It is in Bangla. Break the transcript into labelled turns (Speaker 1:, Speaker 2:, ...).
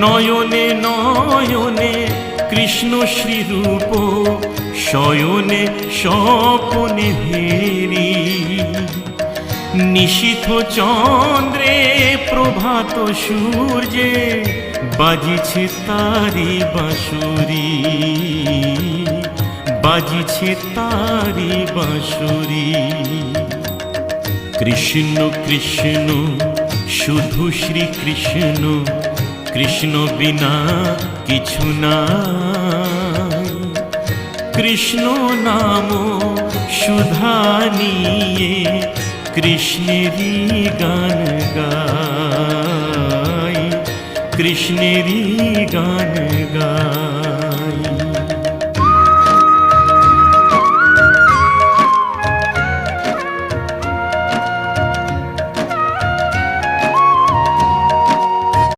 Speaker 1: নয়নে নয়নে কৃষ্ণ শ্রীরূপ, শয়নে স্বপনে হেরি। নিশীথ চন্দ্রে প্রভাত সূর্যে বাজিছে তারি বাঁশুরি, বাজিছে তারি বাঁশুরি। কৃষ্ণ কৃষ্ণ শুধু শ্রীকৃষ্ণ, কৃষ্ণ বিনা কিছু নাই। কৃষ্ণ নাম সুধা নিয়ে কৃষ্ণেরই গান গাই, কৃষ্ণেরই গান গাই।